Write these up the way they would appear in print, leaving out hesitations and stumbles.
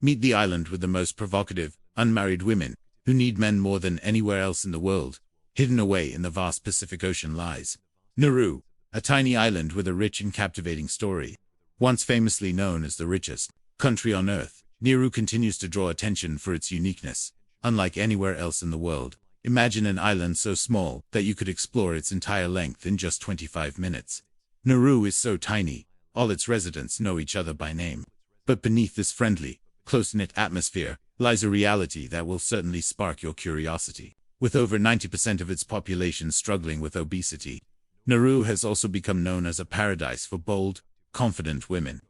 Meet the island with the most provocative, unmarried women, who need men more than anywhere else in the world. Hidden away in the vast Pacific Ocean lies Nauru, a tiny island with a rich and captivating story. Once famously known as the richest country on Earth, Nauru continues to draw attention for its uniqueness. Unlike anywhere else in the world, imagine an island so small that you could explore its entire length in just 25 minutes. Nauru is so tiny, all its residents know each other by name. But beneath this friendly, close-knit atmosphere lies a reality that will certainly spark your curiosity. With over 90% of its population struggling with obesity, Nauru has also become known as a paradise for bold, confident women.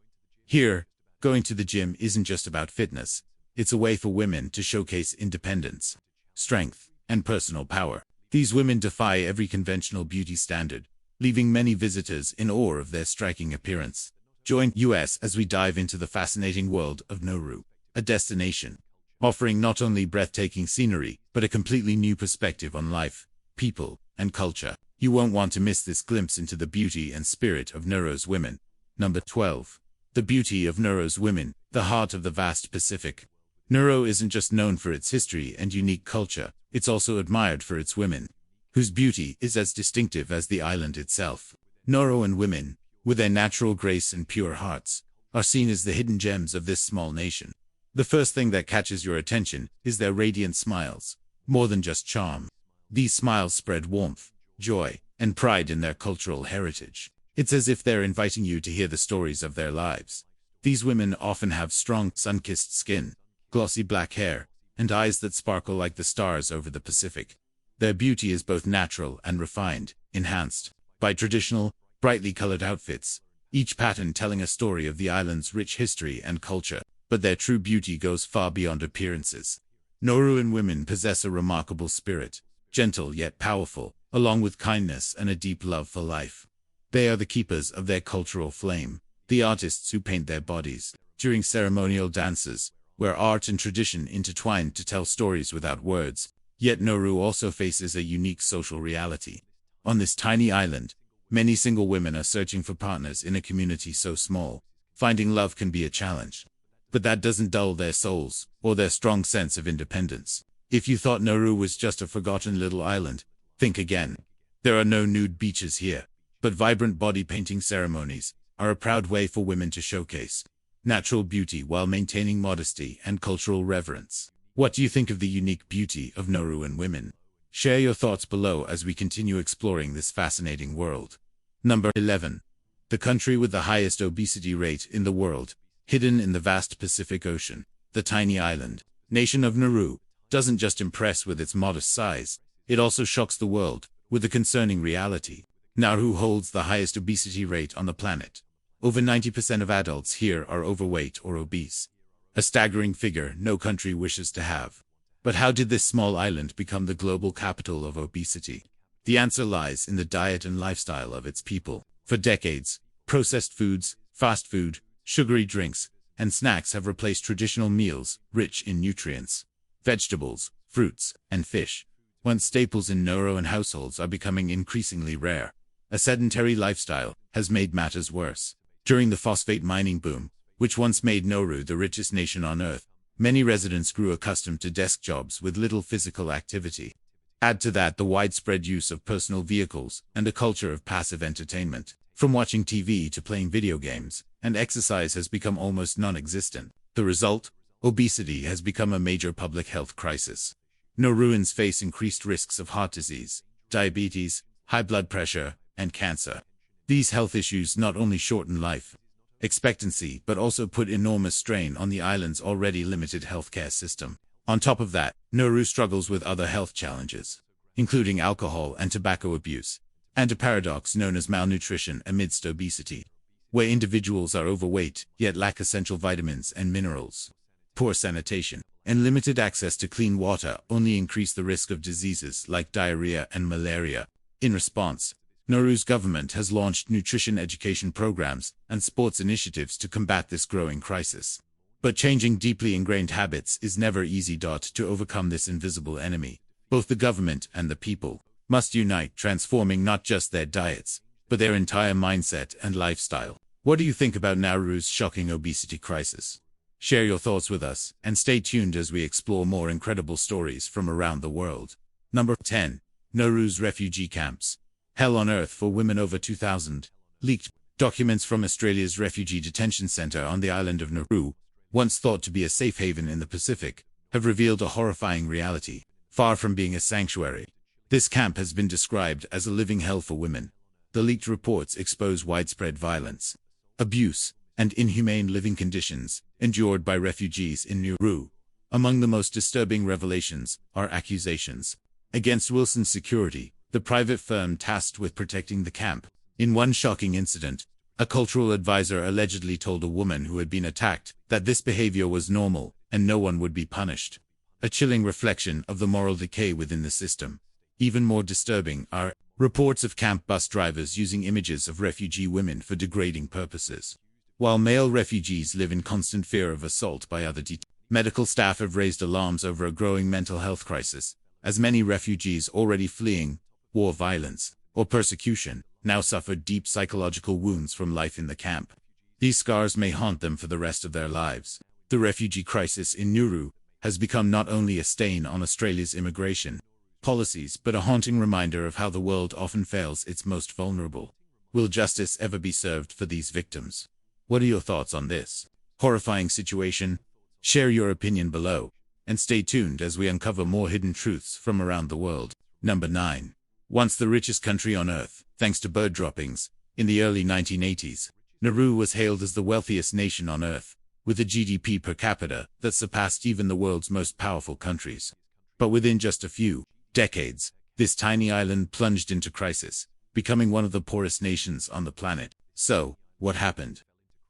Here, going to the gym isn't just about fitness, it's a way for women to showcase independence, strength, and personal power. These women defy every conventional beauty standard, leaving many visitors in awe of their striking appearance. Join us as we dive into the fascinating world of Nauru, a destination offering not only breathtaking scenery, but a completely new perspective on life, people, and culture. You won't want to miss this glimpse into the beauty and spirit of Nauru's women. Number 12. The beauty of Nauru's women, the heart of the vast Pacific. Nauru isn't just known for its history and unique culture, it's also admired for its women, whose beauty is as distinctive as the island itself. Nauruan women, with their natural grace and pure hearts, are seen as the hidden gems of this small nation. The first thing that catches your attention is their radiant smiles. More than just charm, these smiles spread warmth, joy, and pride in their cultural heritage. It's as if they're inviting you to hear the stories of their lives. These women often have strong, sun-kissed skin, glossy black hair, and eyes that sparkle like the stars over the Pacific. Their beauty is both natural and refined, enhanced by traditional, brightly colored outfits, each pattern telling a story of the island's rich history and culture. But their true beauty goes far beyond appearances. Nauruan women possess a remarkable spirit, gentle yet powerful, along with kindness and a deep love for life. They are the keepers of their cultural flame, the artists who paint their bodies during ceremonial dances, where art and tradition intertwine to tell stories without words. Yet Nauru also faces a unique social reality. On this tiny island, many single women are searching for partners in a community so small. Finding love can be a challenge. But that doesn't dull their souls, or their strong sense of independence. If you thought Nauru was just a forgotten little island, think again. There are no nude beaches here, but vibrant body painting ceremonies are a proud way for women to showcase natural beauty while maintaining modesty and cultural reverence. What do you think of the unique beauty of Nauruan women? Share your thoughts below as we continue exploring this fascinating world. Number 11. The country with the highest obesity rate in the world. Hidden in the vast Pacific Ocean, the tiny island nation of Nauru doesn't just impress with its modest size, it also shocks the world with a concerning reality. Nauru holds the highest obesity rate on the planet. Over 90% of adults here are overweight or obese. A staggering figure no country wishes to have. But how did this small island become the global capital of obesity? The answer lies in the diet and lifestyle of its people. For decades, processed foods, fast food, sugary drinks, and snacks have replaced traditional meals, rich in nutrients. Vegetables, fruits, and fish, once staples in Nauruan households, are becoming increasingly rare. A sedentary lifestyle has made matters worse. During the phosphate mining boom, which once made Nauru the richest nation on Earth, many residents grew accustomed to desk jobs with little physical activity. Add to that the widespread use of personal vehicles and a culture of passive entertainment. From watching TV to playing video games, and exercise has become almost non-existent. The result? Obesity has become a major public health crisis. Nauruans face increased risks of heart disease, diabetes, high blood pressure, and cancer. These health issues not only shorten life expectancy but also put enormous strain on the island's already limited healthcare system. On top of that, Nauru struggles with other health challenges, including alcohol and tobacco abuse, and a paradox known as malnutrition amidst obesity, where individuals are overweight yet lack essential vitamins and minerals. Poor sanitation and limited access to clean water only increase the risk of diseases like diarrhea and malaria. In response, Nauru's government has launched nutrition education programs and sports initiatives to combat this growing crisis. But changing deeply ingrained habits is never easy. To overcome this invisible enemy, both the government and the people must unite, transforming not just their diets, but their entire mindset and lifestyle. What do you think about Nauru's shocking obesity crisis? Share your thoughts with us, and stay tuned as we explore more incredible stories from around the world. Number 10. Nauru's refugee camps. Hell on earth for women over 2,000. Leaked documents from Australia's refugee detention centre on the island of Nauru, once thought to be a safe haven in the Pacific, have revealed a horrifying reality. Far from being a sanctuary, this camp has been described as a living hell for women. The leaked reports expose widespread violence, abuse, and inhumane living conditions endured by refugees in Nauru. Among the most disturbing revelations are accusations against Wilson's Security, the private firm tasked with protecting the camp. In one shocking incident, a cultural advisor allegedly told a woman who had been attacked that this behavior was normal and no one would be punished. A chilling reflection of the moral decay within the system. Even more disturbing are reports of camp bus drivers using images of refugee women for degrading purposes. While male refugees live in constant fear of assault by other medical staff have raised alarms over a growing mental health crisis, as many refugees already fleeing war, violence, or persecution now suffer deep psychological wounds from life in the camp. These scars may haunt them for the rest of their lives. The refugee crisis in Nauru has become not only a stain on Australia's immigration policies, but a haunting reminder of how the world often fails its most vulnerable. Will justice ever be served for these victims? What are your thoughts on this horrifying situation? Share your opinion below, and stay tuned as we uncover more hidden truths from around the world. Number 9. Once the richest country on Earth, thanks to bird droppings, in the early 1980s, Nauru was hailed as the wealthiest nation on Earth, with a GDP per capita that surpassed even the world's most powerful countries. But within just a few decades, this tiny island plunged into crisis, becoming one of the poorest nations on the planet. So, what happened?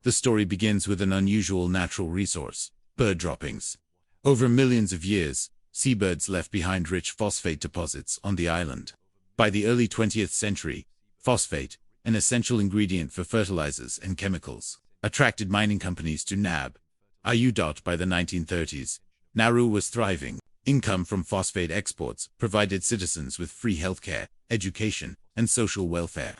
The story begins with an unusual natural resource: bird droppings. Over millions of years, seabirds left behind rich phosphate deposits on the island. By the early 20th century, phosphate, an essential ingredient for fertilizers and chemicals, attracted mining companies to Nauru. By the 1930s, Nauru was thriving. Income from phosphate exports provided citizens with free healthcare, education, and social welfare.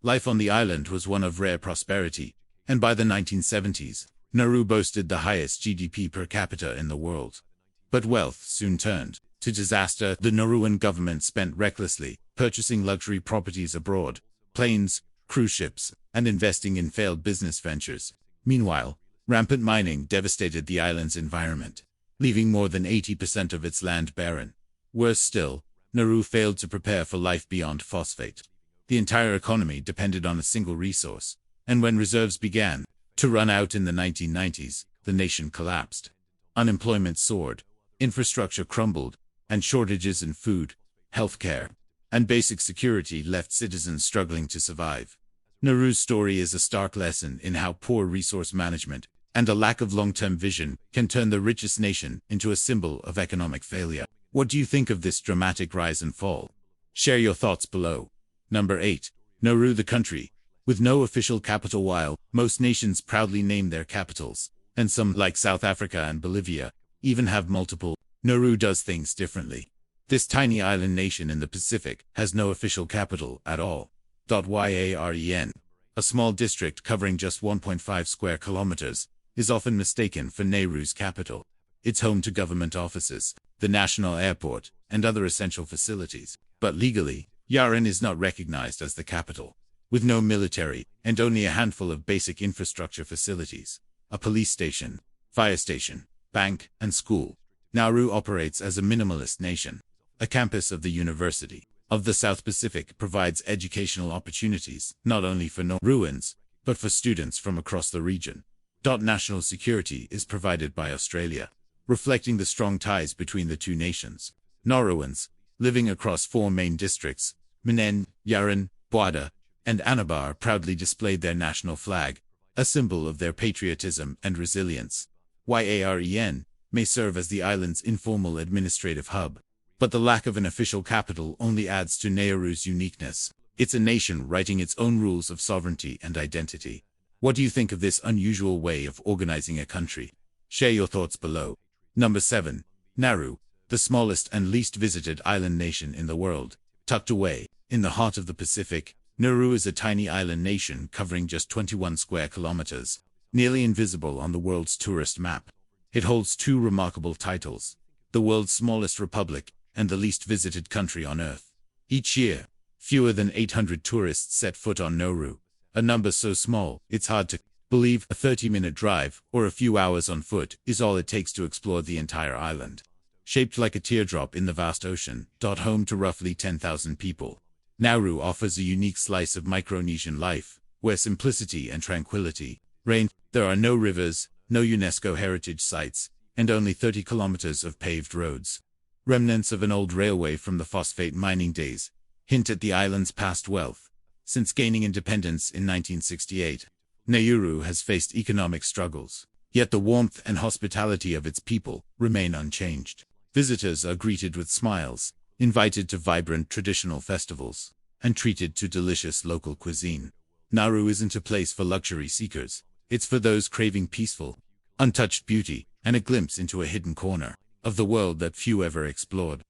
Life on the island was one of rare prosperity, and by the 1970s, Nauru boasted the highest GDP per capita in the world. But wealth soon turned to disaster. The Nauruan government spent recklessly, purchasing luxury properties abroad, planes, cruise ships, and investing in failed business ventures. Meanwhile, rampant mining devastated the island's environment, leaving more than 80% of its land barren. Worse still, Nauru failed to prepare for life beyond phosphate. The entire economy depended on a single resource, and when reserves began to run out in the 1990s, the nation collapsed. Unemployment soared, infrastructure crumbled, and shortages in food, healthcare, and basic security left citizens struggling to survive. Nauru's story is a stark lesson in how poor resource management and a lack of long-term vision can turn the richest nation into a symbol of economic failure. What do you think of this dramatic rise and fall? Share your thoughts below. Number 8. Nauru, the country with no official capital. While most nations proudly name their capitals, and some, like South Africa and Bolivia, even have multiple, Nauru does things differently. This tiny island nation in the Pacific has no official capital at all. Yaren, a small district covering just 1.5 square kilometers, is often mistaken for Nauru's capital. It's home to government offices, the national airport, and other essential facilities. But legally, Yaren is not recognized as the capital. With no military, and only a handful of basic infrastructure facilities, a police station, fire station, bank, and school, Nauru operates as a minimalist nation. A campus of the University of the South Pacific provides educational opportunities not only for Nauruans, but for students from across the region. National security is provided by Australia, reflecting the strong ties between the two nations. Nauruans, living across 4 main districts, Menen, Yaren, Buada, and Anabar, proudly displayed their national flag, a symbol of their patriotism and resilience. Yaren may serve as the island's informal administrative hub, but the lack of an official capital only adds to Nauru's uniqueness. It's a nation writing its own rules of sovereignty and identity. What do you think of this unusual way of organizing a country? Share your thoughts below. Number 7. Nauru, the smallest and least visited island nation in the world. Tucked away in the heart of the Pacific, Nauru is a tiny island nation covering just 21 square kilometers. nearly invisible on the world's tourist map. It holds two remarkable titles: the world's smallest republic and the least visited country on Earth. Each year, fewer than 800 tourists set foot on Nauru, a number so small it's hard to believe a 30-minute drive or a few hours on foot is all it takes to explore the entire island. Shaped like a teardrop in the vast ocean, home to roughly 10,000 people, Nauru offers a unique slice of Micronesian life, where simplicity and tranquility reign. There are no rivers, no UNESCO heritage sites, and only 30 kilometers of paved roads. Remnants of an old railway from the phosphate mining days hint at the island's past wealth. Since gaining independence in 1968, Nauru has faced economic struggles, yet the warmth and hospitality of its people remain unchanged. Visitors are greeted with smiles, invited to vibrant traditional festivals, and treated to delicious local cuisine. Nauru isn't a place for luxury seekers. It's for those craving peaceful, untouched beauty and a glimpse into a hidden corner of the world that few ever explored.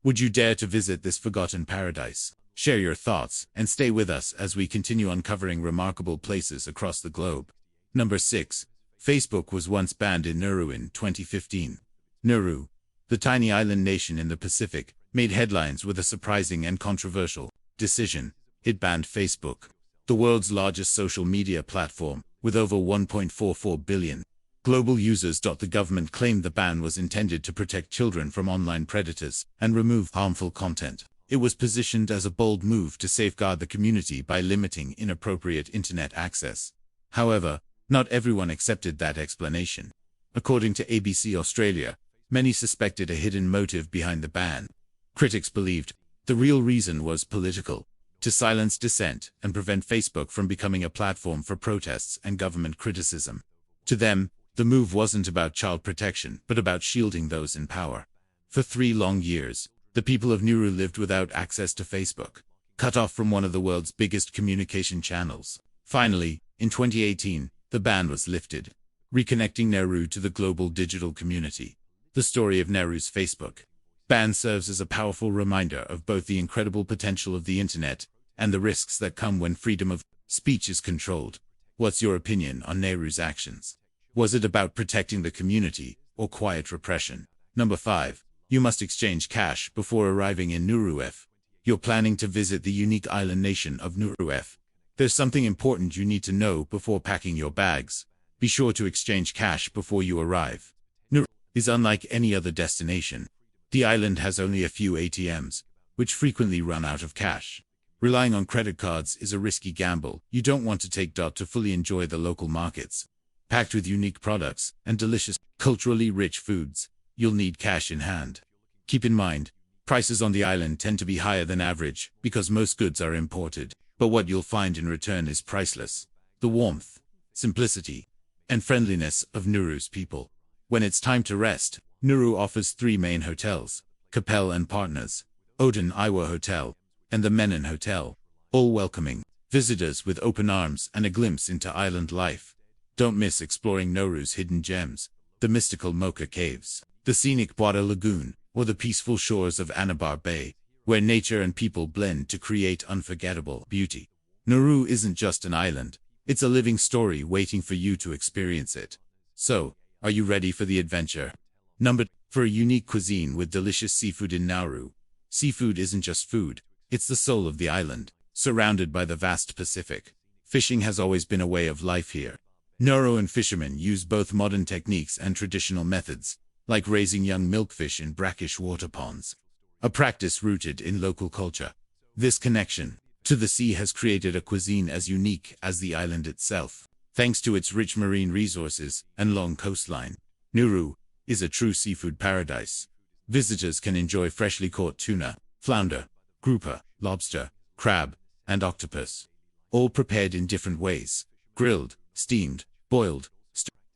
Would you dare to visit this forgotten paradise? Share your thoughts and stay with us as we continue uncovering remarkable places across the globe. Number 6. Facebook was once banned in Nauru in 2015. Nauru, the tiny island nation in the Pacific, made headlines with a surprising and controversial decision. It banned Facebook, the world's largest social media platform, with over 1.44 billion global users. The government claimed the ban was intended to protect children from online predators and remove harmful content. It was positioned as a bold move to safeguard the community by limiting inappropriate internet access. However, not everyone accepted that explanation. According to ABC Australia, many suspected a hidden motive behind the ban. Critics believed the real reason was political, to silence dissent and prevent Facebook from becoming a platform for protests and government criticism. To them, the move wasn't about child protection, but about shielding those in power. For 3 long years, the people of Nauru lived without access to Facebook, cut off from one of the world's biggest communication channels. Finally, in 2018, the ban was lifted, reconnecting Nauru to the global digital community. The story of Nauru's Facebook ban serves as a powerful reminder of both the incredible potential of the internet and the risks that come when freedom of speech is controlled. What's your opinion on Nauru's actions? Was it about protecting the community or quiet repression? Number 5. You must exchange cash before arriving in Nauru. If you're planning to visit the unique island nation of Nauru, there's something important you need to know before packing your bags. Be sure to exchange cash before you arrive. Nauru is unlike any other destination. The island has only a few ATMs, which frequently run out of cash. Relying on credit cards is a risky gamble you don't want to take. To fully enjoy the local markets, packed with unique products and delicious, culturally rich foods, you'll need cash in hand. Keep in mind, prices on the island tend to be higher than average because most goods are imported, but what you'll find in return is priceless: the warmth, simplicity, and friendliness of Nauru's people. When it's time to rest, Nauru offers 3 main hotels: Capel and Partners, Odin Iwa Hotel, and the Menon Hotel, all welcoming visitors with open arms and a glimpse into island life. Don't miss exploring Nauru's hidden gems: the mystical Mocha Caves, the scenic Bwada Lagoon, or the peaceful shores of Anabar Bay, where nature and people blend to create unforgettable beauty. Nauru isn't just an island, it's a living story waiting for you to experience it. So, are you ready for the adventure? For a unique cuisine with delicious seafood in Nauru. Seafood isn't just food, it's the soul of the island, surrounded by the vast Pacific. Fishing has always been a way of life here. Nauruan fishermen use both modern techniques and traditional methods, like raising young milkfish in brackish water ponds, a practice rooted in local culture. This connection to the sea has created a cuisine as unique as the island itself. Thanks to its rich marine resources and long coastline, Nauru is a true seafood paradise. Visitors can enjoy freshly caught tuna, flounder, grouper, lobster, crab, and octopus, all prepared in different ways: grilled, steamed, boiled,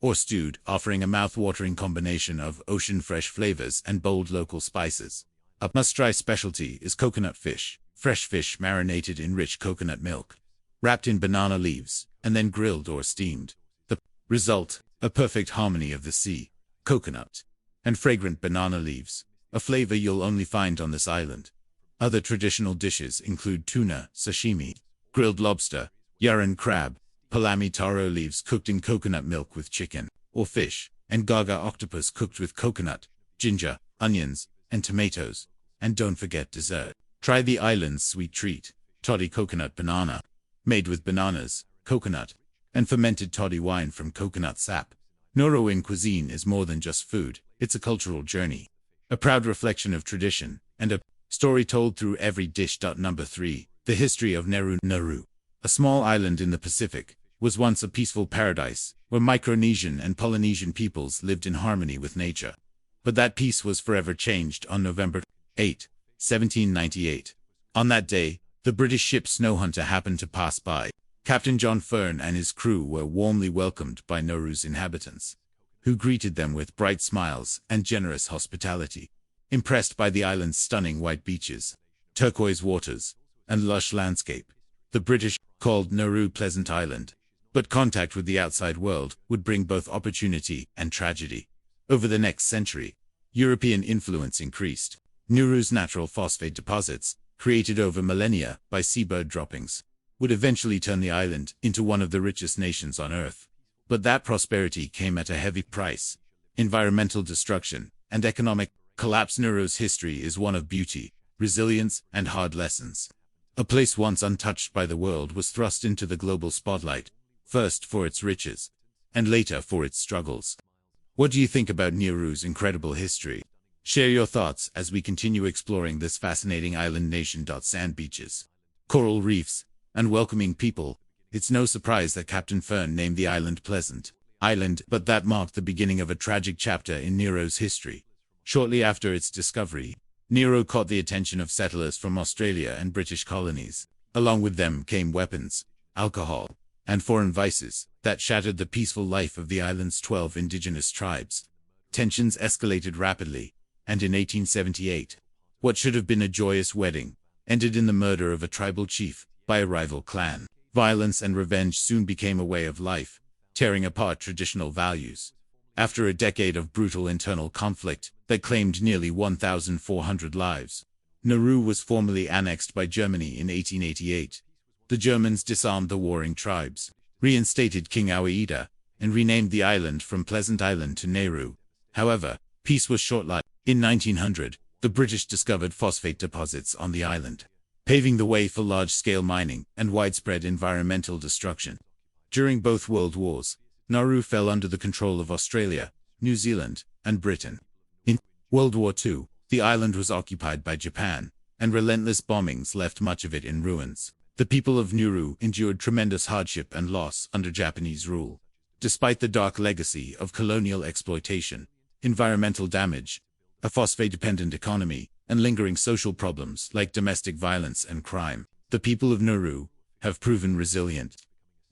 or stewed, offering a mouth-watering combination of ocean-fresh flavors and bold local spices. A must-try specialty is coconut fish, fresh fish marinated in rich coconut milk, wrapped in banana leaves, and then grilled or steamed. The result, a perfect harmony of the sea, coconut, and fragrant banana leaves, a flavor you'll only find on this island. Other traditional dishes include tuna, sashimi, grilled lobster, yaran crab, palami taro leaves cooked in coconut milk with chicken or fish, and gaga octopus cooked with coconut, ginger, onions, and tomatoes. And don't forget dessert. Try the island's sweet treat, toddy coconut banana, made with bananas, coconut, and fermented toddy wine from coconut sap. Nauruan cuisine is more than just food, it's a cultural journey, a proud reflection of tradition, and a story told through every dish. Number 3. The history of Nauru. Nauru, a small island in the Pacific, was once a peaceful paradise, where Micronesian and Polynesian peoples lived in harmony with nature. But that peace was forever changed on November 8, 1798. On that day, the British ship Snow Hunter happened to pass by. Captain John Fern and his crew were warmly welcomed by Nauru's inhabitants, who greeted them with bright smiles and generous hospitality. Impressed by the island's stunning white beaches, turquoise waters, and lush landscape, the British called Nauru Pleasant Island. But contact with the outside world would bring both opportunity and tragedy. Over the next century, European influence increased. Nauru's natural phosphate deposits, created over millennia by seabird droppings, would eventually turn the island into one of the richest nations on Earth. But that prosperity came at a heavy price: environmental destruction and economic collapse. Nauru's history is one of beauty, resilience, and hard lessons. A place once untouched by the world was thrust into the global spotlight, first for its riches, and later for its struggles. What do you think about Nauru's incredible history? Share your thoughts as we continue exploring this fascinating island nation. Sand beaches, coral reefs, and welcoming people. It's no surprise that Captain Fern named the island Pleasant Island, but that marked the beginning of a tragic chapter in Nauru's history. Shortly after its discovery, Nauru caught the attention of settlers from Australia and British colonies. Along with them came weapons, alcohol, and foreign vices that shattered the peaceful life of the island's 12 indigenous tribes. Tensions escalated rapidly, and in 1878, what should have been a joyous wedding ended in the murder of a tribal chief by a rival clan. Violence and revenge soon became a way of life, tearing apart traditional values. After a decade of brutal internal conflict that claimed nearly 1,400 lives, Nauru was formally annexed by Germany in 1888. The Germans disarmed the warring tribes, reinstated King Auaida, and renamed the island from Pleasant Island to Nauru. However, peace was short-lived. In 1900, the British discovered phosphate deposits on the island, paving the way for large-scale mining and widespread environmental destruction. During both World Wars, Nauru fell under the control of Australia, New Zealand, and Britain. In World War II, the island was occupied by Japan, and relentless bombings left much of it in ruins. The people of Nauru endured tremendous hardship and loss under Japanese rule. Despite the dark legacy of colonial exploitation, environmental damage, a phosphate-dependent economy, and lingering social problems like domestic violence and crime, the people of Nauru have proven resilient.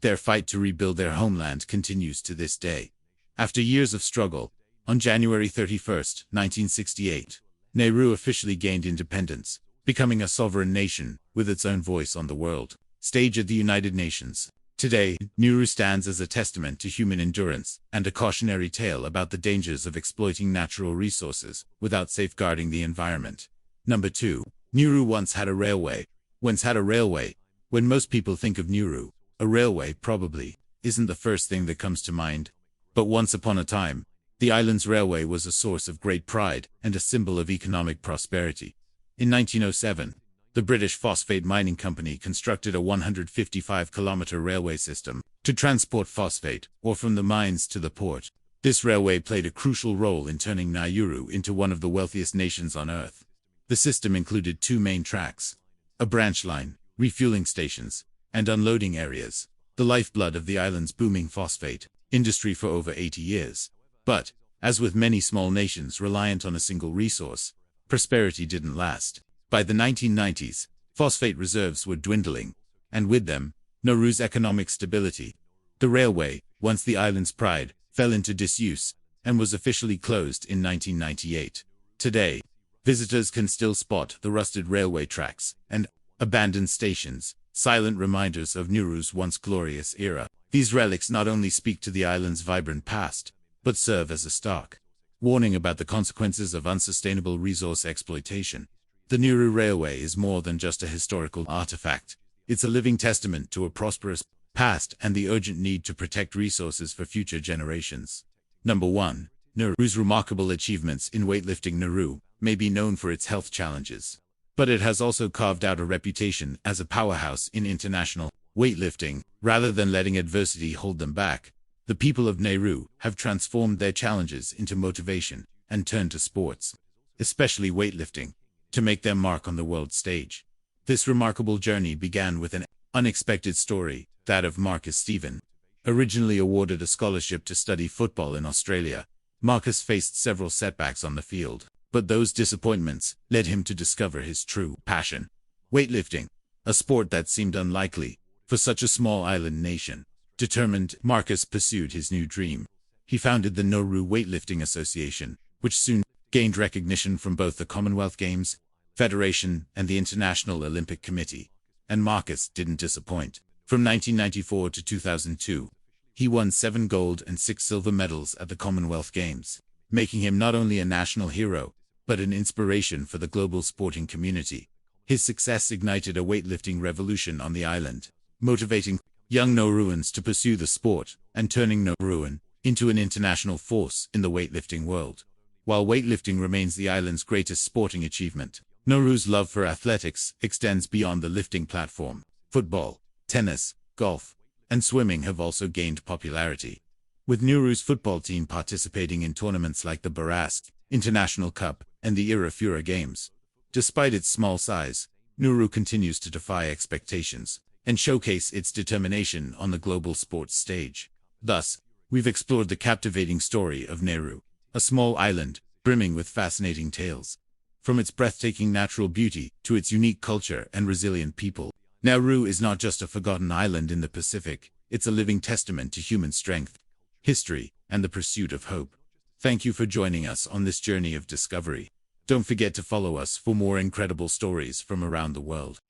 Their fight to rebuild their homeland continues to this day. After years of struggle, on January 31, 1968, Nauru officially gained independence, becoming a sovereign nation with its own voice on the world stage at the United Nations. Today, Nauru stands as a testament to human endurance and a cautionary tale about the dangers of exploiting natural resources without safeguarding the environment. Number 2. Nauru once had a railway. When most people think of Nauru, a railway probably isn't the first thing that comes to mind. But once upon a time, the island's railway was a source of great pride and a symbol of economic prosperity. In 1907, the British Phosphate Mining Company constructed a 155-kilometer railway system to transport phosphate ore from the mines to the port. This railway played a crucial role in turning Nauru into one of the wealthiest nations on Earth. The system included 2 main tracks, a branch line, refueling stations, and unloading areas, the lifeblood of the island's booming phosphate industry for over 80 years. But, as with many small nations reliant on a single resource, prosperity didn't last. By the 1990s, phosphate reserves were dwindling, and with them, Nauru's economic stability. The railway, once the island's pride, fell into disuse and was officially closed in 1998. Today, visitors can still spot the rusted railway tracks and abandoned stations, silent reminders of Nauru's once glorious era. These relics not only speak to the island's vibrant past, but serve as a stark warning about the consequences of unsustainable resource exploitation. The Nauru Railway is more than just a historical artifact. It's a living testament to a prosperous past, and the urgent need to protect resources for future generations. Number 1. Nauru's remarkable achievements in weightlifting. Nauru may be known for its health challenges, but it has also carved out a reputation as a powerhouse in international weightlifting. Rather than letting adversity hold them back, the people of Nauru have transformed their challenges into motivation and turned to sports, especially weightlifting, to make their mark on the world stage. This remarkable journey began with an unexpected story, that of Marcus Stephen. Originally awarded a scholarship to study football in Australia, Marcus faced several setbacks on the field, but those disappointments led him to discover his true passion: weightlifting, a sport that seemed unlikely for such a small island nation. Determined, Marcus pursued his new dream. He founded the Nauru Weightlifting Association, which soon gained recognition from both the Commonwealth Games Federation and the International Olympic Committee. And Marcus didn't disappoint. From 1994 to 2002, he won 7 gold and 6 silver medals at the Commonwealth Games, making him not only a national hero, but an inspiration for the global sporting community. His success ignited a weightlifting revolution on the island, motivating young Nauruans to pursue the sport and turning Nauruan into an international force in the weightlifting world. While weightlifting remains the island's greatest sporting achievement, Nauru's love for athletics extends beyond the lifting platform. Football, tennis, golf, and swimming have also gained popularity, with Nauru's football team participating in tournaments like the Barask International Cup and the Irafura Games. Despite its small size, Nauru continues to defy expectations and showcase its determination on the global sports stage. Thus, we've explored the captivating story of Nauru, a small island brimming with fascinating tales. From its breathtaking natural beauty to its unique culture and resilient people, Nauru is not just a forgotten island in the Pacific, it's a living testament to human strength, history, and the pursuit of hope. Thank you for joining us on this journey of discovery. Don't forget to follow us for more incredible stories from around the world.